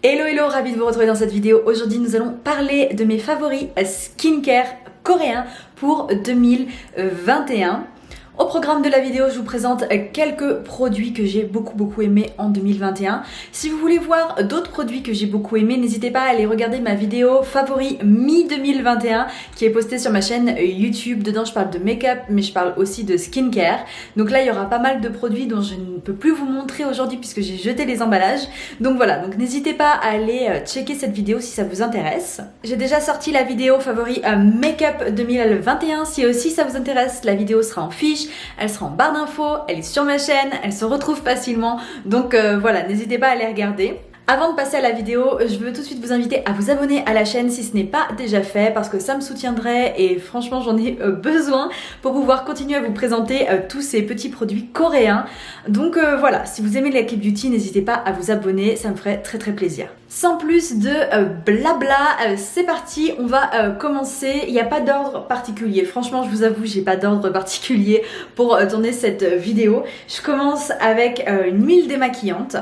Hello hello, ravi de vous retrouver dans cette vidéo. Aujourd'hui nous allons parler de mes favoris skincare coréens pour 2021. Au programme de la vidéo, je vous présente quelques produits que j'ai beaucoup aimé en 2021. Si vous voulez voir d'autres produits que j'ai beaucoup aimé, n'hésitez pas à aller regarder ma vidéo favori mi-2021 qui est postée sur ma chaîne YouTube. Dedans, je parle de make-up, mais je parle aussi de skincare. Donc là, il y aura pas mal de produits dont je ne peux plus vous montrer aujourd'hui puisque j'ai jeté les emballages. Donc voilà, donc n'hésitez pas à aller checker cette vidéo si ça vous intéresse. J'ai déjà sorti la vidéo favori make-up 2021. Si aussi ça vous intéresse, la vidéo sera en fiche. Elle sera en barre d'infos, elle est sur ma chaîne, elle se retrouve facilement. Donc voilà, n'hésitez pas à aller regarder. Avant de passer à la vidéo, je veux tout de suite vous inviter à vous abonner à la chaîne si ce n'est pas déjà fait parce que ça me soutiendrait et franchement j'en ai besoin pour pouvoir continuer à vous présenter tous ces petits produits coréens. Donc voilà, si vous aimez la Clip Beauty, n'hésitez pas à vous abonner, ça me ferait très plaisir. Sans plus de blabla, c'est parti, on va commencer. Il n'y a pas d'ordre particulier, franchement je vous avoue j'ai pas d'ordre particulier pour tourner cette vidéo. Je commence avec une huile démaquillante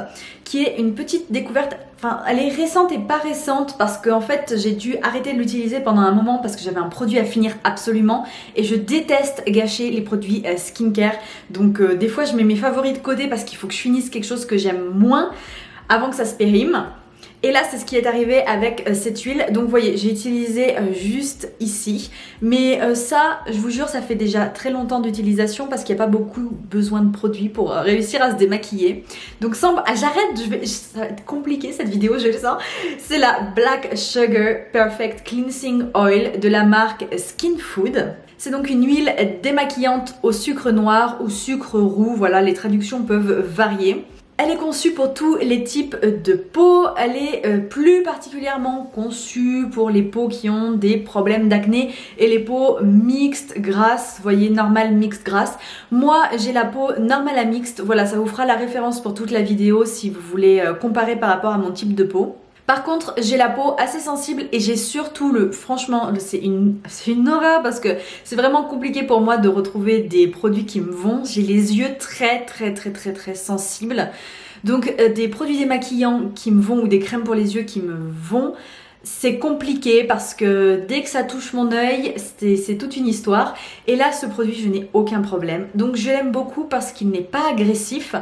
qui est une petite découverte, enfin elle est récente et pas récente parce qu'en fait j'ai dû arrêter de l'utiliser pendant un moment parce que j'avais un produit à finir absolument et je déteste gâcher les produits skincare. Donc des fois je mets mes favoris de côté parce qu'il faut que je finisse quelque chose que j'aime moins avant que ça se périme. Et là c'est ce qui est arrivé avec cette huile. Donc vous voyez j'ai utilisé juste ici. Mais ça je vous jure ça fait déjà très longtemps d'utilisation parce qu'il n'y a pas beaucoup besoin de produits pour réussir à se démaquiller. Donc j'arrête, ça va être compliqué cette vidéo je le sens. C'est la Black Sugar Perfect Cleansing Oil de la marque Skin Food. C'est donc une huile démaquillante au sucre noir ou sucre roux. Voilà, les traductions peuvent varier. Elle est conçue pour tous les types de peau, elle est plus particulièrement conçue pour les peaux qui ont des problèmes d'acné et les peaux mixtes, grasses, vous voyez, normale, mixte, grasse. Moi, j'ai la peau normale à mixte, voilà, ça vous fera la référence pour toute la vidéo si vous voulez comparer par rapport à mon type de peau. Par contre, j'ai la peau assez sensible et j'ai surtout franchement, c'est une horreur parce que c'est vraiment compliqué pour moi de retrouver des produits qui me vont. J'ai les yeux très sensibles. Donc des produits démaquillants qui me vont ou des crèmes pour les yeux qui me vont, c'est compliqué parce que dès que ça touche mon œil, c'est toute une histoire. Et là, ce produit, je n'ai aucun problème. Donc je l'aime beaucoup parce qu'il n'est pas agressif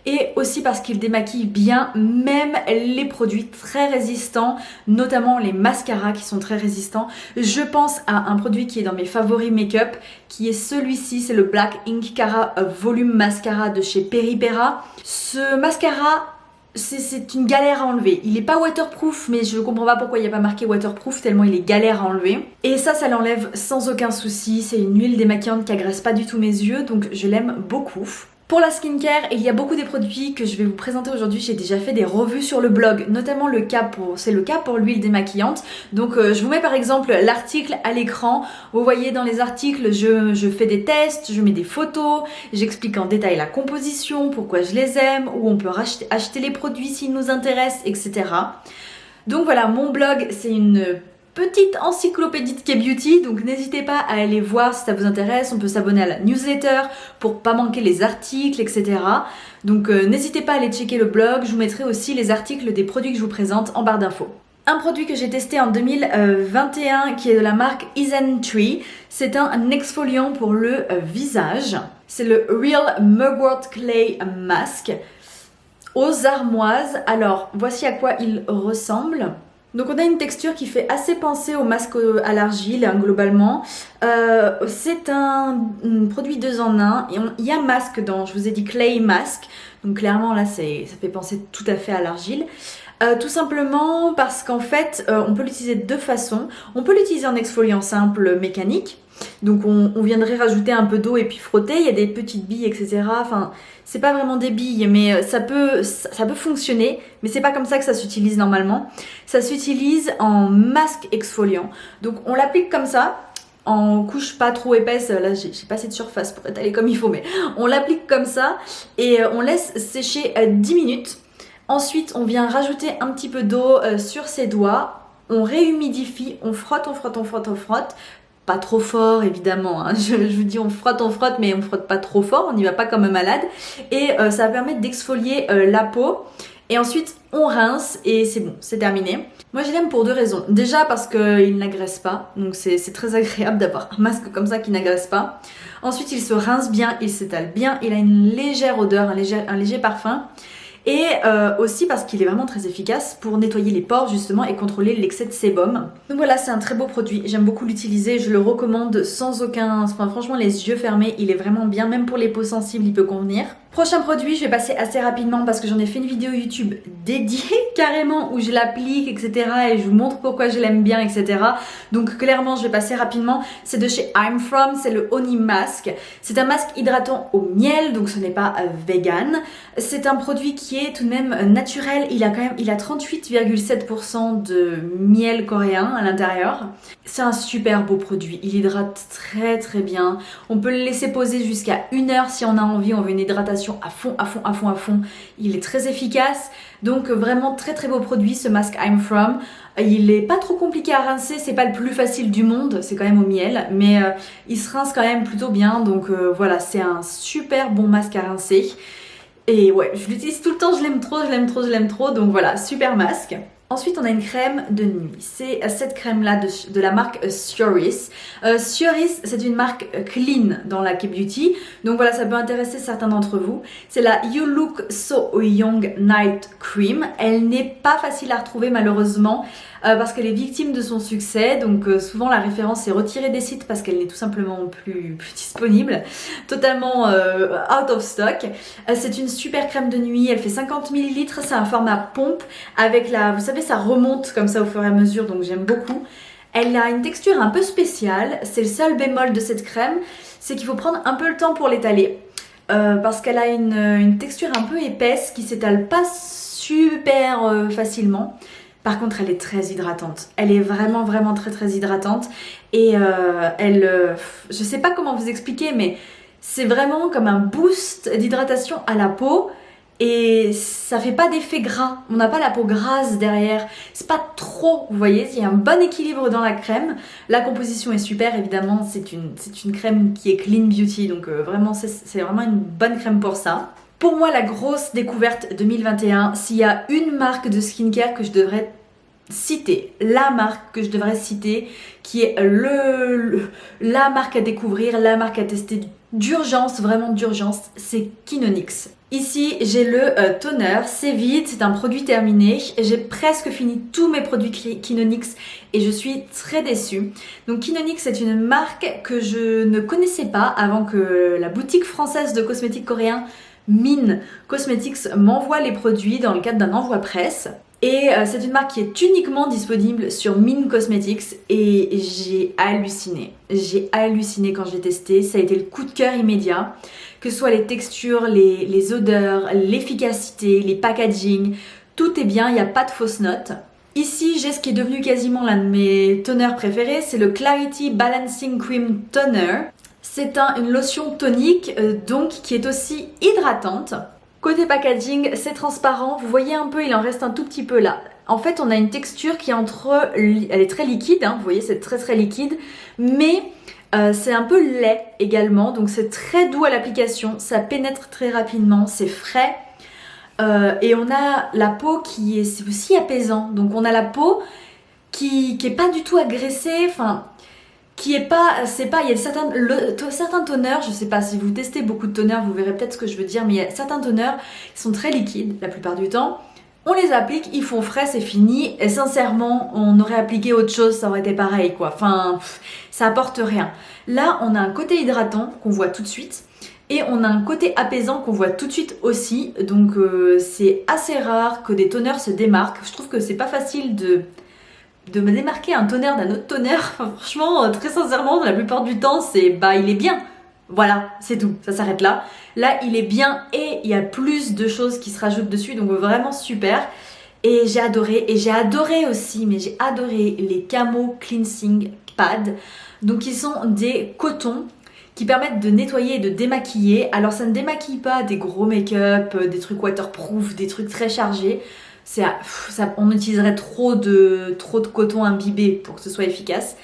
et aussi parce qu'il démaquille bien, même les produits très résistants, notamment les mascaras qui sont très résistants. Je pense à un produit qui est dans mes favoris make-up, qui est celui-ci, c'est le Black Ink Cara Volume Mascara de chez Peripera. Ce mascara, c'est une galère à enlever. Il est pas waterproof, mais je comprends pas pourquoi il n'y a pas marqué waterproof tellement il est galère à enlever. Et ça l'enlève sans aucun souci. C'est une huile démaquillante qui agresse pas du tout mes yeux, donc je l'aime beaucoup. Pour la skincare, il y a beaucoup des produits que je vais vous présenter aujourd'hui. J'ai déjà fait des revues sur le blog, notamment c'est le cas pour l'huile démaquillante. Donc je vous mets par exemple l'article à l'écran. Vous voyez dans les articles, je fais des tests, je mets des photos, j'explique en détail la composition, pourquoi je les aime, où on peut acheter les produits s'ils nous intéressent, etc. Donc voilà, mon blog c'est une petite encyclopédie de K-Beauty, donc n'hésitez pas à aller voir si ça vous intéresse. On peut s'abonner à la newsletter pour pas manquer les articles, etc. Donc n'hésitez pas à aller checker le blog. Je vous mettrai aussi les articles des produits que je vous présente en barre d'infos. Un produit que j'ai testé en 2021 qui est de la marque Isntree, c'est un exfoliant pour le visage. C'est le Real Mugwort Clay Mask aux armoises. Alors voici à quoi il ressemble. Donc on a une texture qui fait assez penser au masque à l'argile globalement. C'est un produit 2 en 1 et il y a masque dedans, je vous ai dit clay mask. Donc clairement là ça fait penser tout à fait à l'argile. Tout simplement parce qu'en fait on peut l'utiliser de deux façons. On peut l'utiliser en exfoliant simple mécanique. Donc on viendrait rajouter un peu d'eau et puis frotter, il y a des petites billes etc. Enfin c'est pas vraiment des billes mais ça peut fonctionner, mais c'est pas comme ça que ça s'utilise normalement. Ça s'utilise en masque exfoliant. Donc on l'applique comme ça, en couche pas trop épaisse, là j'ai pas assez de surface pour étaler comme il faut, mais on l'applique comme ça et on laisse sécher 10 minutes. Ensuite on vient rajouter un petit peu d'eau sur ses doigts, on réhumidifie, on frotte. Pas trop fort évidemment, hein. Je vous dis on frotte mais on frotte pas trop fort, on n'y va pas comme un malade. Et ça va permettre d'exfolier la peau Et ensuite on rince et c'est bon, c'est terminé. Moi je l'aime pour deux raisons. Déjà parce qu'il n'agresse pas, donc c'est très agréable d'avoir un masque comme ça qui n'agresse pas. Ensuite il se rince bien, il s'étale bien, il a une légère odeur, un léger parfum. Et aussi parce qu'il est vraiment très efficace pour nettoyer les pores justement et contrôler l'excès de sébum. Donc voilà, c'est un très beau produit, j'aime beaucoup l'utiliser, je le recommande sans aucun... Enfin franchement les yeux fermés, il est vraiment bien, même pour les peaux sensibles il peut convenir. Prochain produit, je vais passer assez rapidement parce que j'en ai fait une vidéo YouTube dédiée carrément où je l'applique, etc. Et je vous montre pourquoi je l'aime bien, etc. Donc clairement, je vais passer rapidement. C'est de chez I'm From, c'est le Honey Mask. C'est un masque hydratant au miel, donc ce n'est pas vegan. C'est un produit qui est tout de même naturel. Il a 38,7% de miel coréen à l'intérieur. C'est un super beau produit. Il hydrate très très bien. On peut le laisser poser jusqu'à 1 heure si on a envie. On veut une hydratation à fond. Il est très efficace. Donc vraiment très très beau produit ce masque I'm From. Il est pas trop compliqué à rincer, c'est pas le plus facile du monde, c'est quand même au miel, mais il se rince quand même plutôt bien. Donc voilà, c'est un super bon masque à rincer. Et ouais, je l'utilise tout le temps, je l'aime trop. Donc voilà, super masque. Ensuite, on a une crème de nuit. C'est cette crème-là de la marque Suris. Suris, c'est une marque clean dans la K-Beauty. Donc voilà, ça peut intéresser certains d'entre vous. C'est la You Look So Young Night Cream. Elle n'est pas facile à retrouver malheureusement parce qu'elle est victime de son succès. Donc souvent, la référence est retirée des sites parce qu'elle n'est tout simplement plus disponible. Totalement out of stock. C'est une super crème de nuit. Elle fait 50 ml. C'est un format pompe avec vous savez, ça remonte comme ça au fur et à mesure, donc j'aime beaucoup. Elle a une texture un peu spéciale, c'est le seul bémol de cette crème, c'est qu'il faut prendre un peu le temps pour l'étaler. Parce qu'elle a une texture un peu épaisse qui s'étale pas super facilement. Par contre, elle est très hydratante. Elle est vraiment très hydratante. Et je sais pas comment vous expliquer, mais c'est vraiment comme un boost d'hydratation à la peau. Et ça fait pas d'effet gras, on n'a pas la peau grasse derrière, c'est pas trop, vous voyez, il y a un bon équilibre dans la crème. La composition est super, évidemment, c'est une crème qui est clean beauty, donc vraiment c'est vraiment une bonne crème pour ça. Pour moi, la grosse découverte 2021, s'il y a une marque de skincare que je devrais citer, la marque que je devrais citer, qui est la marque à découvrir, la marque à tester d'urgence, vraiment d'urgence, c'est Kinonix. Ici, j'ai le toner, c'est vide, c'est un produit terminé. J'ai presque fini tous mes produits Kinonix et je suis très déçue. Donc Kinonix, c'est une marque que je ne connaissais pas avant que la boutique française de cosmétiques coréens Min Cosmetics m'envoie les produits dans le cadre d'un envoi presse. Et c'est une marque qui est uniquement disponible sur Min Cosmetics et j'ai halluciné. J'ai halluciné quand je l'ai testé, ça a été le coup de cœur immédiat. Que ce soit les textures, les odeurs, l'efficacité, les packaging, tout est bien, il n'y a pas de fausses notes. Ici, j'ai ce qui est devenu quasiment l'un de mes toners préférés, c'est le Clarity Balancing Cream Toner. C'est une lotion tonique, donc qui est aussi hydratante. Côté packaging, c'est transparent, vous voyez un peu, il en reste un tout petit peu là. En fait, on a une texture qui est elle est très liquide, hein, vous voyez, c'est très liquide, mais c'est un peu lait également, donc c'est très doux à l'application, ça pénètre très rapidement, c'est frais. Et on a la peau c'est aussi apaisant, donc on a la peau qui est pas du tout agressée, enfin... il y a certains toners, je sais pas, si vous testez beaucoup de toners, vous verrez peut-être ce que je veux dire, mais il y a certains toners qui sont très liquides la plupart du temps. On les applique, ils font frais, c'est fini, et sincèrement, on aurait appliqué autre chose, ça aurait été pareil quoi, enfin, ça apporte rien. Là, on a un côté hydratant qu'on voit tout de suite, et on a un côté apaisant qu'on voit tout de suite aussi, donc c'est assez rare que des toners se démarquent. Je trouve que c'est pas facile de me démarquer un toner d'un autre toner. Enfin, franchement, très sincèrement, la plupart du temps, il est bien. Voilà, c'est tout, ça s'arrête là. Là, il est bien et il y a plus de choses qui se rajoutent dessus, donc vraiment super. Et j'ai adoré aussi, mais j'ai adoré les Camo Cleansing Pads. Donc, ils sont des cotons qui permettent de nettoyer et de démaquiller. Alors, ça ne démaquille pas des gros make-up, des trucs waterproof, des trucs très chargés. On utiliserait trop de coton imbibé pour que ce soit efficace.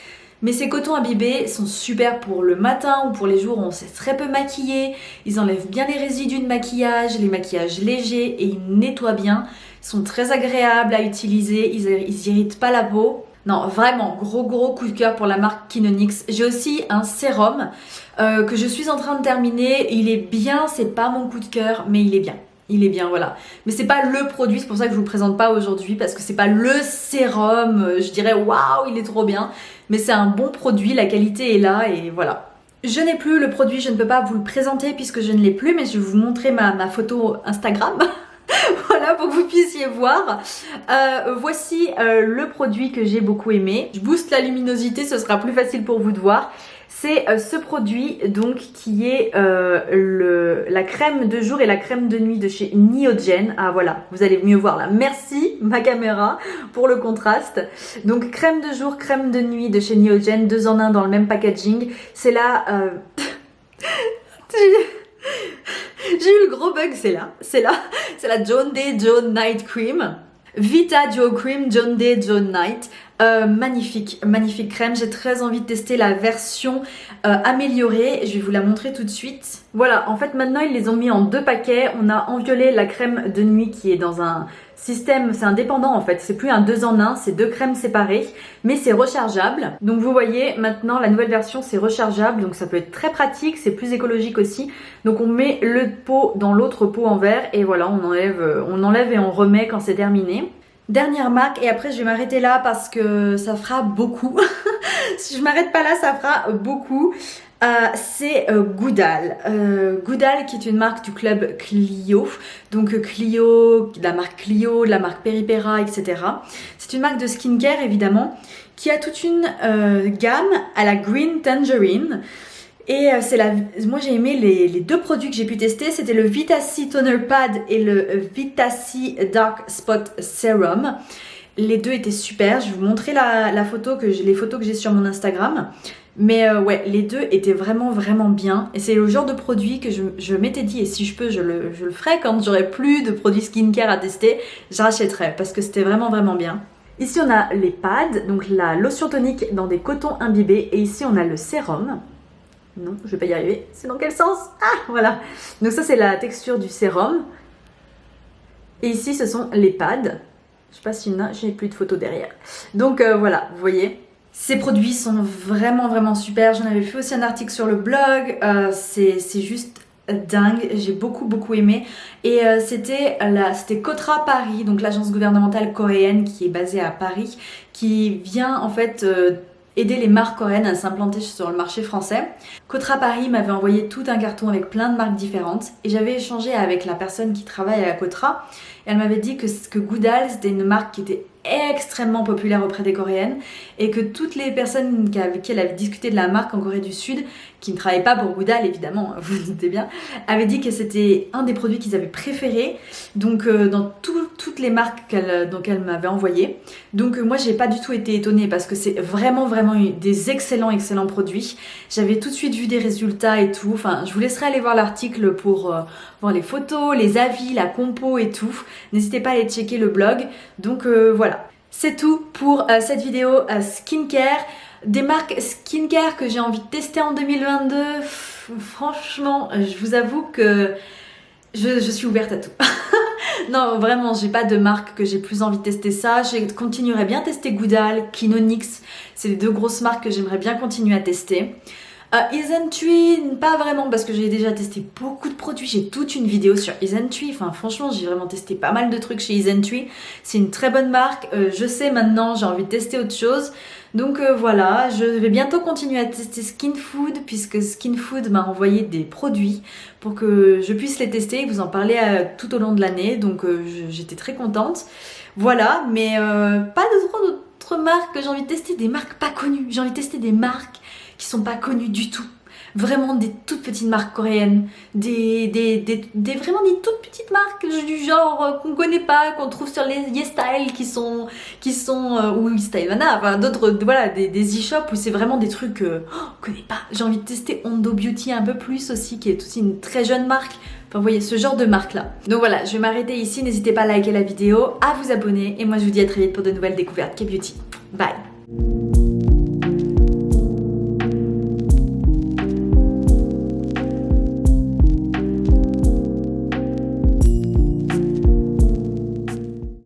Mais ces cotons imbibés sont super pour le matin ou pour les jours où on s'est très peu maquillé. Ils enlèvent bien les résidus de maquillage, les maquillages légers et ils nettoient bien. Ils sont très agréables à utiliser, ils irritent pas la peau. Non, vraiment, gros coup de cœur pour la marque Kinonix. J'ai aussi un sérum que je suis en train de terminer. Il est bien, c'est pas mon coup de cœur, mais il est bien. Il est bien, voilà. Mais c'est pas le produit, c'est pour ça que je vous le présente pas aujourd'hui, parce que c'est pas le sérum, je dirais waouh, il est trop bien. Mais c'est un bon produit, la qualité est là et voilà. Je n'ai plus le produit, je ne peux pas vous le présenter puisque je ne l'ai plus, mais je vais vous montrer ma photo Instagram. Voilà, pour que vous puissiez voir. Voici le produit que j'ai beaucoup aimé. Je booste la luminosité, ce sera plus facile pour vous de voir. C'est ce produit donc qui est la crème de jour et la crème de nuit de chez Neogen. Ah voilà, vous allez mieux voir là. Merci ma caméra pour le contraste. Donc crème de jour, crème de nuit de chez Neogen, 2 en 1 dans le même packaging. C'est là... J'ai eu le gros bug, c'est la John Day John Night Cream. Vita Duo Cream John Day John Night. Magnifique crème. J'ai très envie de tester la version améliorée. Je vais vous la montrer tout de suite. Voilà, en fait maintenant ils les ont mis en 2 paquets. On a en violet la crème de nuit qui est dans un système, c'est indépendant en fait. C'est plus un 2 en 1, c'est 2 crèmes séparées. Mais c'est rechargeable. Donc vous voyez maintenant la nouvelle version c'est rechargeable. Donc ça peut être très pratique, c'est plus écologique aussi. Donc on met le pot dans l'autre pot en verre. Et voilà, on enlève et on remet quand c'est terminé. Dernière marque et après je vais m'arrêter là parce que ça fera beaucoup. Si je m'arrête pas là ça fera beaucoup. C'est Goudal. Goudal qui est une marque du club Clio. Donc Clio, de la marque Clio, de la marque Peripera, etc. C'est une marque de skincare évidemment qui a toute une gamme à la Green Tangerine. Et moi j'ai aimé les 2 produits que j'ai pu tester, c'était le Vitacy Toner Pad et le Vitacy Dark Spot Serum. Les 2 étaient super, je vais vous montrer les photos que j'ai sur mon Instagram. Mais ouais, les 2 étaient vraiment bien. Et c'est le genre de produit que je m'étais dit, et si je peux, je le ferai quand j'aurai plus de produits skincare à tester, je rachèterai parce que c'était vraiment bien. Ici on a les pads, donc la lotion tonique dans des cotons imbibés. Et ici on a le sérum. Non, je vais pas y arriver. C'est dans quel sens? Ah, voilà. Donc ça, c'est la texture du sérum. Et ici, ce sont les pads. Je sais pas s'il y en a, j'ai plus de photos derrière. Donc voilà, vous voyez. Ces produits sont vraiment super. J'en avais fait aussi un article sur le blog. C'est juste dingue. J'ai beaucoup aimé. Et c'était Kotra Paris, donc l'agence gouvernementale coréenne qui est basée à Paris, qui vient en fait... aider les marques coréennes à s'implanter sur le marché français. Kotra Paris m'avait envoyé tout un carton avec plein de marques différentes et j'avais échangé avec la personne qui travaille à Kotra et elle m'avait dit que Goudal c'était une marque qui était extrêmement populaire auprès des Coréennes et que toutes les personnes avec qui elle avait discuté de la marque en Corée du Sud, qui ne travaillaient pas pour Goudal évidemment, vous vous doutez bien, avaient dit que c'était un des produits qu'ils avaient préféré, donc dans toutes les marques qu'elle m'avait envoyées. Donc moi j'ai pas du tout été étonnée parce que c'est vraiment des excellents produits. J'avais tout de suite vu des résultats et tout, enfin je vous laisserai aller voir l'article pour voir les photos, les avis, la compo et tout. N'hésitez pas à aller checker le blog. Donc voilà. C'est tout pour cette vidéo skincare. Des marques skincare que j'ai envie de tester en 2022. Franchement, je vous avoue que je suis ouverte à tout. Non, vraiment, j'ai pas de marque que j'ai plus envie de tester ça. Je continuerai bien à tester Goudal, Kinonix. C'est les 2 grosses marques que j'aimerais bien continuer à tester. Isntree, pas vraiment parce que j'ai déjà testé beaucoup de produits, j'ai toute une vidéo sur Isntree, enfin franchement j'ai vraiment testé pas mal de trucs chez Isntree, c'est une très bonne marque, je sais maintenant j'ai envie de tester autre chose, donc voilà, je vais bientôt continuer à tester Skinfood puisque Skinfood m'a envoyé des produits pour que je puisse les tester et vous en parler tout au long de l'année, donc j'étais très contente, voilà, mais pas d'autres marques que j'ai envie de tester, des marques pas connues, j'ai envie de tester des marques qui sont pas connues du tout. Vraiment des toutes petites marques coréennes, vraiment des toutes petites marques du genre qu'on connaît pas, qu'on trouve sur les YesStyle qui sont ou YesStylevana, enfin d'autres, voilà, des e-shops où c'est vraiment des trucs qu'on connaît pas. J'ai envie de tester Hondo Beauty un peu plus aussi, qui est aussi une très jeune marque. Enfin, vous voyez, ce genre de marque là. Donc voilà, je vais m'arrêter ici. N'hésitez pas à liker la vidéo, à vous abonner. Et moi, je vous dis à très vite pour de nouvelles découvertes K-Beauty. Bye!